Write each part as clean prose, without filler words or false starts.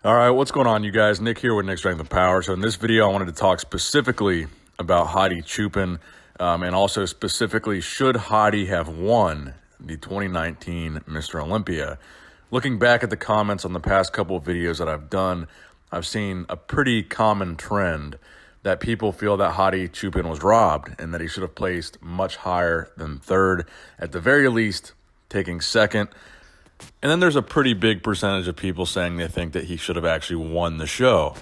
All right, what's going on, you guys? Nick here with Nick Strength and Power. So in this video, I wanted to talk specifically about Hadi Choopan, and also specifically, should Hadi have won the 2019 Mr. Olympia? Looking back at the comments on the past couple of videos that I've done, I've seen a pretty common trend that people feel that Hadi Choopan was robbed and that he should have placed much higher than third, at the very least taking second. And then there's a pretty big percentage of people saying they think that he should have actually won the show.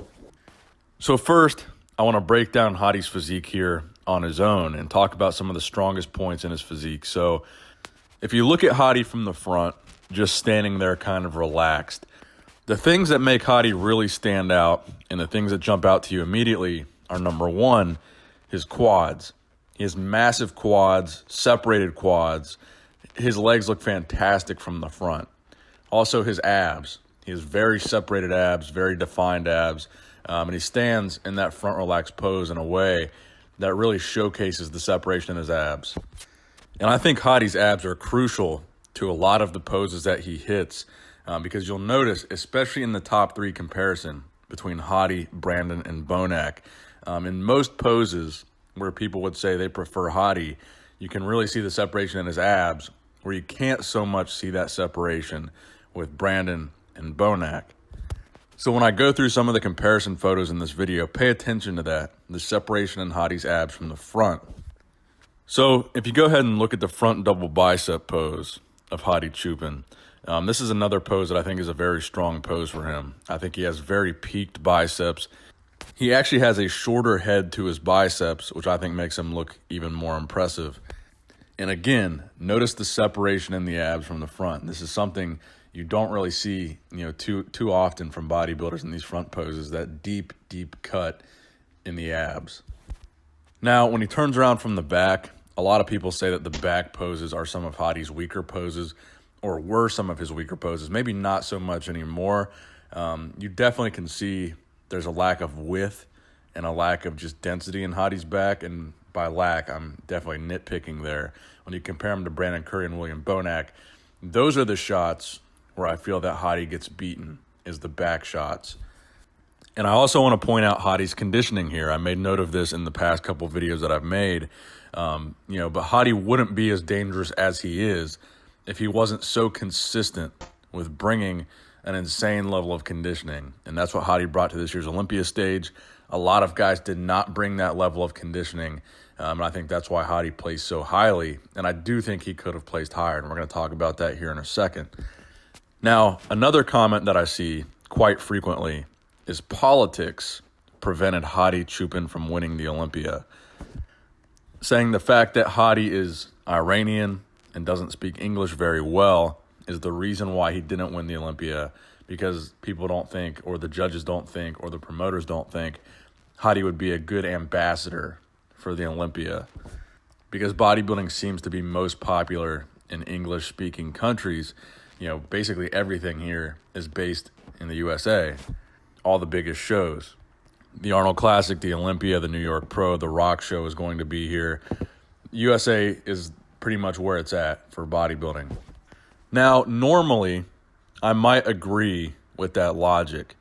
So first, I want to break down Hadi's physique here on his own and talk about some of the strongest points in his physique. So if you look at Hadi from the front, just standing there kind of relaxed, the things that make Hadi really stand out and the things that jump out to you immediately are, number one, his quads. He has massive quads, separated quads. His legs look fantastic from the front. Also, his abs. He has very separated abs, very defined abs, and he stands in that front relaxed pose in a way that really showcases the separation in his abs. And I think Hadi's abs are crucial to a lot of the poses that he hits, because you'll notice, especially in the top three comparison between Hadi, Brandon, and Bonac, in most poses where people would say they prefer Hadi, you can really see the separation in his abs, where you can't so much see that separation with Brandon and Bonac. So when I go through some of the comparison photos in this video, pay attention to that, the separation in Hadi's abs from the front. So if you go ahead and look at the front double bicep pose of Hadi Choopan, this is another pose that I think is a very strong pose for him. I think he has very peaked biceps. He actually has a shorter head to his biceps, which I think makes him look even more impressive. And again, notice the separation in the abs from the front. This is something you don't really see, too often from bodybuilders in these front poses, that deep cut in the abs. Now, when he turns around from the back, a lot of people say that the back poses are some of Hadi's weaker poses, or were some of his weaker poses. Maybe not so much anymore. You definitely can see there's a lack of width and a lack of just density in Hadi's back, and by lack, I'm definitely nitpicking there. When you compare him to Brandon Curry and William Bonac, those are the shots where I feel that Hadi gets beaten, is the back shots. And I also want to point out Hadi's conditioning here. I made note of this in the past couple videos that I've made. But Hadi wouldn't be as dangerous as he is if he wasn't so consistent with bringing an insane level of conditioning. And that's what Hadi brought to this year's Olympia stage. A lot of guys did not bring that level of conditioning. And I think that's why Hadi placed so highly. And I do think he could have placed higher. And we're going to talk about that here in a second. Now, another comment that I see quite frequently is politics prevented Hadi Choopan from winning the Olympia. Saying the fact that Hadi is Iranian and doesn't speak English very well is the reason why he didn't win the Olympia, because people don't think, or the judges don't think, or the promoters don't think Hadi would be a good ambassador for the Olympia, because bodybuilding seems to be most popular in English-speaking countries. Basically everything here is based in the USA. All the biggest shows. The Arnold Classic, the Olympia, the New York Pro, the Rock Show is going to be here. USA is pretty much where it's at for bodybuilding. Now, normally, I might agree with that logic.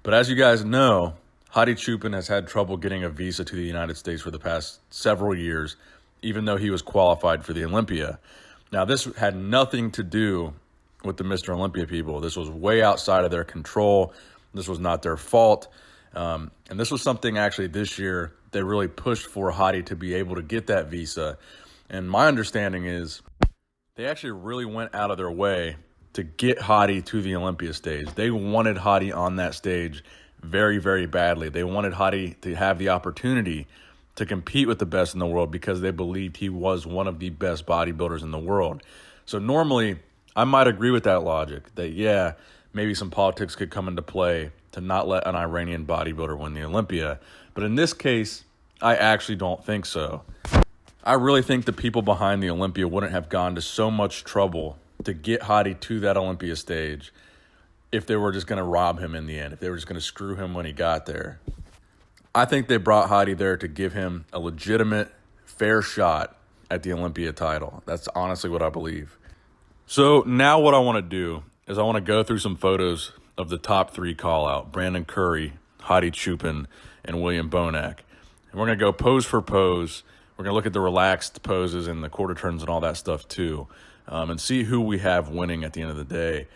But as you guys know, Hadi Choopan has had trouble getting a visa to the United States for the past several years, even though he was qualified for the Olympia. Now, this had nothing to do with the Mr. Olympia people. This was way outside of their control. This was not their fault. And this was something actually this year they really pushed for Hadi to be able to get that visa. And my understanding is they actually really went out of their way to get Hadi to the Olympia stage. They wanted Hadi on that stage very, very badly. They wanted Hadi to have the opportunity to compete with the best in the world because they believed he was one of the best bodybuilders in the world. So normally, I might agree with that logic that, maybe some politics could come into play to not let an Iranian bodybuilder win the Olympia. But in this case, I actually don't think so. I really think the people behind the Olympia wouldn't have gone to so much trouble to get Hadi to that Olympia stage if they were just going to rob him in the end, if they were just going to screw him when he got there. I think they brought Hadi there to give him a legitimate, fair shot at the Olympia title. That's honestly what I believe. So now what I want to do is I want to go through some photos of the top three call out: Brandon Curry, Hadi Choopan, and William Bonac. And we're going to go pose for pose. We're going to look at the relaxed poses and the quarter turns and all that stuff too, and see who we have winning at the end of the day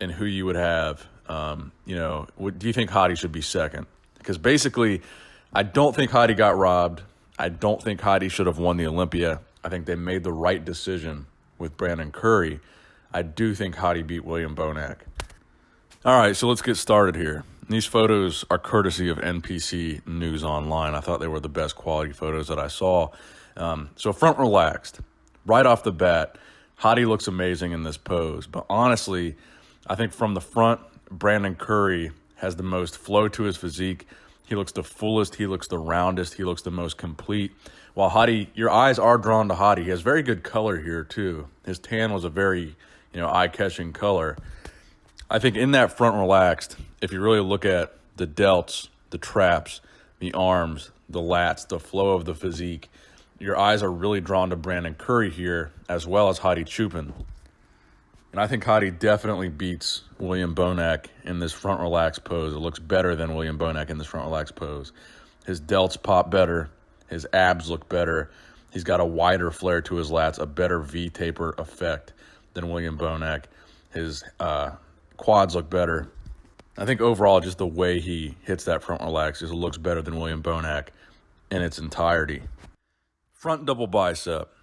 and who you would have. Do you think Hadi should be second? Because basically, I don't think Hadi got robbed. I don't think Hadi should have won the Olympia. I think they made the right decision with Brandon Curry. I do think Hadi beat William Bonac. All right, so let's get started here. These photos are courtesy of NPC News Online. I thought they were the best quality photos that I saw. So front relaxed. Right off the bat, Hadi looks amazing in this pose. But honestly, I think from the front, Brandon Curry has the most flow to his physique. He looks the fullest. He looks the roundest. He looks the most complete. While Hadi, your eyes are drawn to Hadi. He has very good color here too. His tan was a very, eye-catching color. I think in that front relaxed, if you really look at the delts, the traps, the arms, the lats, the flow of the physique, your eyes are really drawn to Brandon Curry here, as well as Hadi Choopan. And I think Hadi definitely beats William Bonac in this front relaxed pose. It looks better than William Bonac in this front relaxed pose. His delts pop better. His abs look better. He's got a wider flare to his lats, a better V-taper effect than William Bonac. His quads look better. I think overall, just the way he hits that front relax just looks better than William Bonac in its entirety. Front double bicep.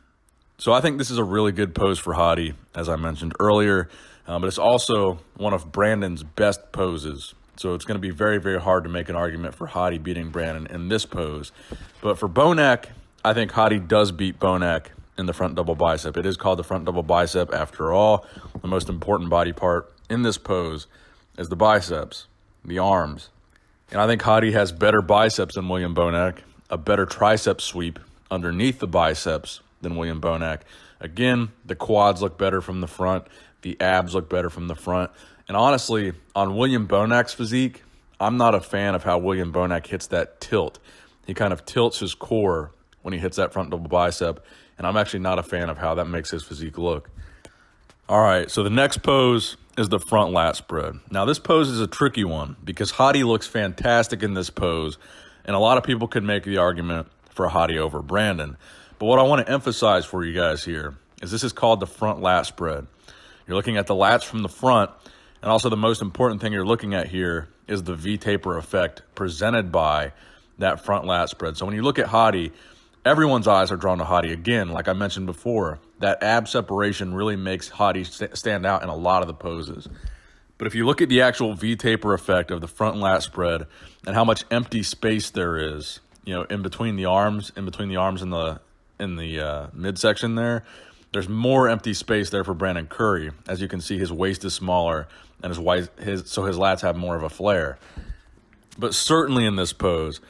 So I think this is a really good pose for Hadi, as I mentioned earlier, but it's also one of Brandon's best poses. So it's going to be very, very hard to make an argument for Hadi beating Brandon in this pose. But for Bonac, I think Hadi does beat Bonac in the front double bicep. It is called the front double bicep after all. The most important body part in this pose is the biceps, the arms. And I think Hadi has better biceps than William Bonac, a better tricep sweep underneath the biceps than William Bonac. Again, the quads look better from the front. The abs look better from the front. And honestly, on William Bonac's physique, I'm not a fan of how William Bonac hits that tilt. He kind of tilts his core when he hits that front double bicep, and I'm actually not a fan of how that makes his physique look. All right, so the next pose is the front lat spread. Now, this pose is a tricky one because Hadi looks fantastic in this pose, and a lot of people could make the argument for Hadi over Brandon. But what I want to emphasize for you guys here is this is called the front lat spread. You're looking at the lats from the front, and also the most important thing you're looking at here is the V-taper effect presented by that front lat spread. So when you look at Hadi, everyone's eyes are drawn to Hadi. Again, like I mentioned before, that ab separation really makes Hadi stand out in a lot of the poses. But if you look at the actual V-taper effect of the front lat spread and how much empty space there is, in between the arms and the midsection there, there's more empty space there for Brandon Curry. As you can see, his waist is smaller and so his lats have more of a flare. But certainly in this pose,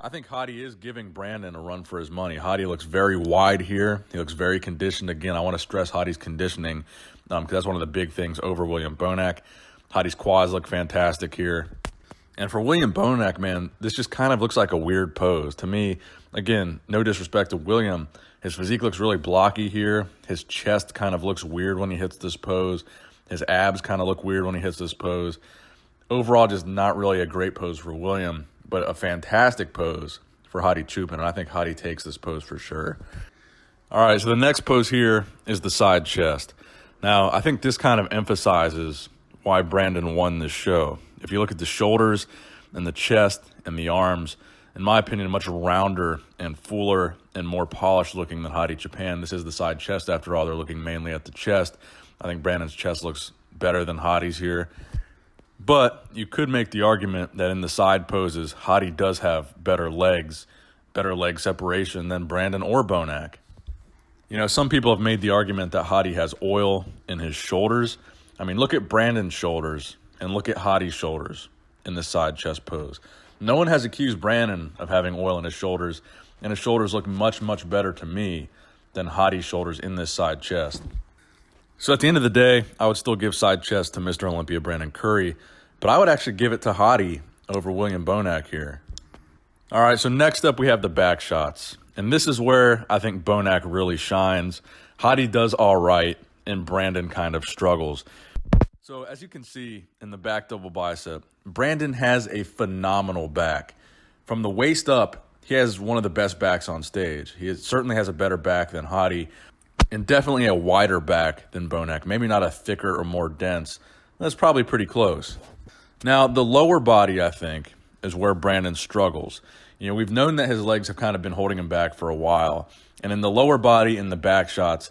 I think Hadi is giving Brandon a run for his money. Hadi looks very wide here. He looks very conditioned. Again, I want to stress Hadi's conditioning because that's one of the big things over William Bonac. Hadi's quads look fantastic here. And for William Bonac, man, this just kind of looks like a weird pose. To me, again, no disrespect to William, his physique looks really blocky here. His chest kind of looks weird when he hits this pose. His abs kind of look weird when he hits this pose. Overall, just not really a great pose for William, but a fantastic pose for Hadi Choopan, and I think Hadi takes this pose for sure. All right, so the next pose here is the side chest. Now, I think this kind of emphasizes why Brandon won this show. If you look at the shoulders and the chest and the arms, in my opinion, much rounder and fuller and more polished looking than Hadi Choopan. This is the side chest after all. They're looking mainly at the chest. I think Brandon's chest looks better than Hadi's here. But you could make the argument that in the side poses, Hadi does have better leg separation than Brandon or Bonac. Some people have made the argument that Hadi has oil in his shoulders. I mean, look at Brandon's shoulders and look at Hadi's shoulders in the side chest pose. No one has accused Brandon of having oil in his shoulders, and his shoulders look much, much better to me than Hadi's shoulders in this side chest. So at the end of the day, I would still give side chest to Mr. Olympia Brandon Curry, but I would actually give it to Hadi over William Bonac here. All right, so next up we have the back shots. And this is where I think Bonac really shines. Hadi does all right, and Brandon kind of struggles. So as you can see in the back double bicep, Brandon has a phenomenal back. From the waist up, he has one of the best backs on stage. Certainly has a better back than Hadi, and definitely a wider back than Bonac. Maybe not a thicker or more dense. That's probably pretty close. Now, the lower body, I think, is where Brandon struggles. You know, we've known that his legs have kind of been holding him back for a while. And in the lower body, in the back shots,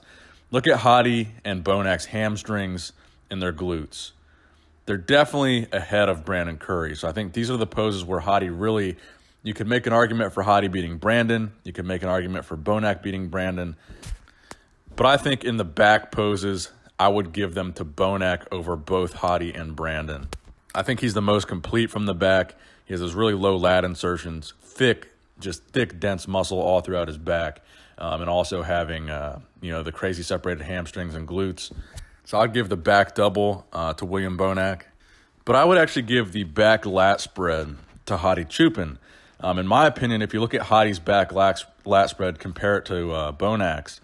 look at Hadi and Bonac's hamstrings and their glutes. They're definitely ahead of Brandon Curry. So I think these are the poses where Hadi really, you could make an argument for Hadi beating Brandon. You could make an argument for Bonac beating Brandon. But I think in the back poses, I would give them to Bonac over both Hadi and Brandon. I think he's the most complete from the back. He has those really low lat insertions, thick, dense muscle all throughout his back, and also having, the crazy separated hamstrings and glutes. So I'd give the back double to William Bonac. But I would actually give the back lat spread to Hadi Choopan. In my opinion, if you look at Hadi's back lat spread, compare it to Bonac's,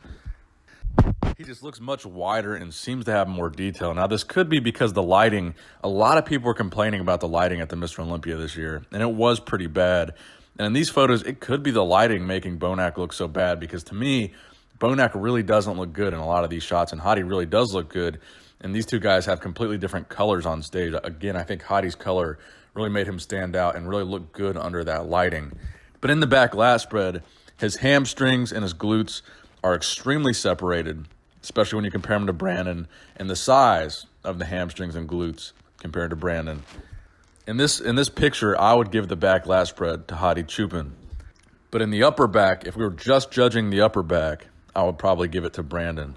he just looks much wider and seems to have more detail. Now, this could be because the lighting, a lot of people were complaining about the lighting at the Mr. Olympia this year, and it was pretty bad. And in these photos, it could be the lighting making Bonac look so bad, because to me, Bonac really doesn't look good in a lot of these shots, and Hadi really does look good. And these two guys have completely different colors on stage. Again, I think Hadi's color really made him stand out and really look good under that lighting. But in the back lat spread, his hamstrings and his glutes are extremely separated, especially when you compare him to Brandon, and the size of the hamstrings and glutes compared to Brandon. In this picture, I would give the back lat spread to Hadi Choopan. But in the upper back, if we were just judging the upper back, I would probably give it to Brandon.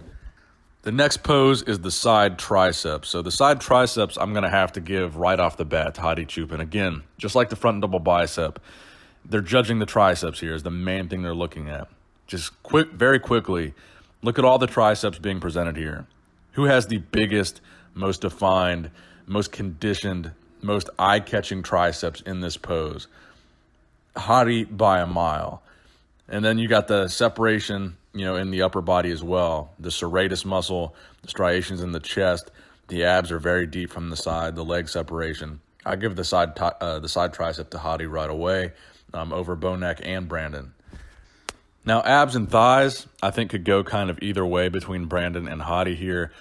The next pose is the side triceps. So the side triceps, I'm going to have to give right off the bat to Hadi Choopan. Again, just like the front double bicep, they're judging the triceps here is the main thing they're looking at. Just very quickly, look at all the triceps being presented here. Who has the biggest, most defined, most conditioned, most eye-catching triceps in this pose? Hadi by a mile. And then you got the separation, in the upper body as well. The serratus muscle, the striations in the chest, the abs are very deep from the side, the leg separation. I give the side tricep to Hadi right away over Bonac and Brandon. Now, abs and thighs, I think could go kind of either way between Brandon and Hadi here.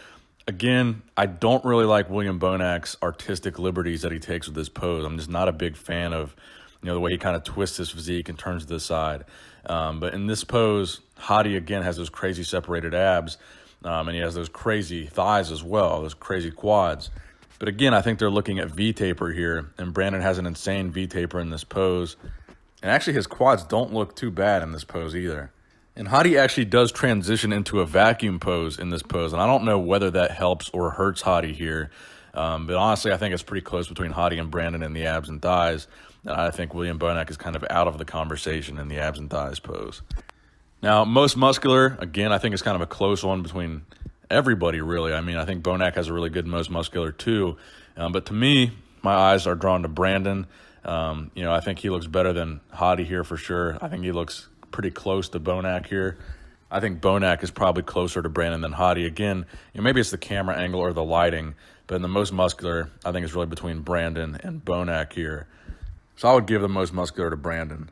Again, I don't really like William Bonac's artistic liberties that he takes with this pose. I'm just not a big fan of, the way he kind of twists his physique and turns to the side. But in this pose, Hadi, again, has those crazy separated abs, and he has those crazy thighs as well, those crazy quads. But again, I think they're looking at V-taper here, and Brandon has an insane V-taper in this pose. And actually, his quads don't look too bad in this pose either. And Hadi actually does transition into a vacuum pose in this pose. And I don't know whether that helps or hurts Hadi here. But honestly, I think it's pretty close between Hadi and Brandon in the abs and thighs. And I think William Bonac is kind of out of the conversation in the abs and thighs pose. Now, most muscular, again, I think it's kind of a close one between everybody, really. I mean, I think Bonac has a really good most muscular too. But to me, my eyes are drawn to Brandon. I think he looks better than Hadi here for sure. I think he looks pretty close to Bonac here. I think Bonac is probably closer to Brandon than Hadi. Again, maybe it's the camera angle or the lighting, but in the most muscular, I think it's really between Brandon and Bonac here. So I would give the most muscular to Brandon.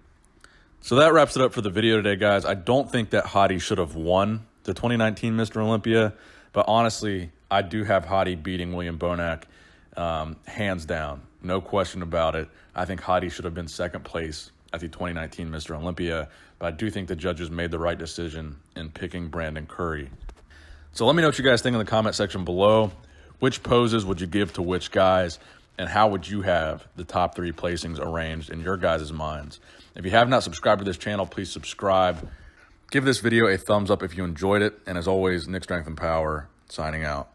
So that wraps it up for the video today, guys. I don't think that Hadi should have won the 2019 Mr. Olympia, but honestly, I do have Hadi beating William Bonac hands down. No question about it. I think Hadi should have been second place at the 2019 Mr. Olympia, but I do think the judges made the right decision in picking Brandon Curry. So let me know what you guys think in the comment section below. Which poses would you give to which guys, and how would you have the top 3 placings arranged in your guys' minds? If you have not subscribed to this channel, please subscribe. Give this video a thumbs up if you enjoyed it, and as always, Nick Strength and Power, signing out.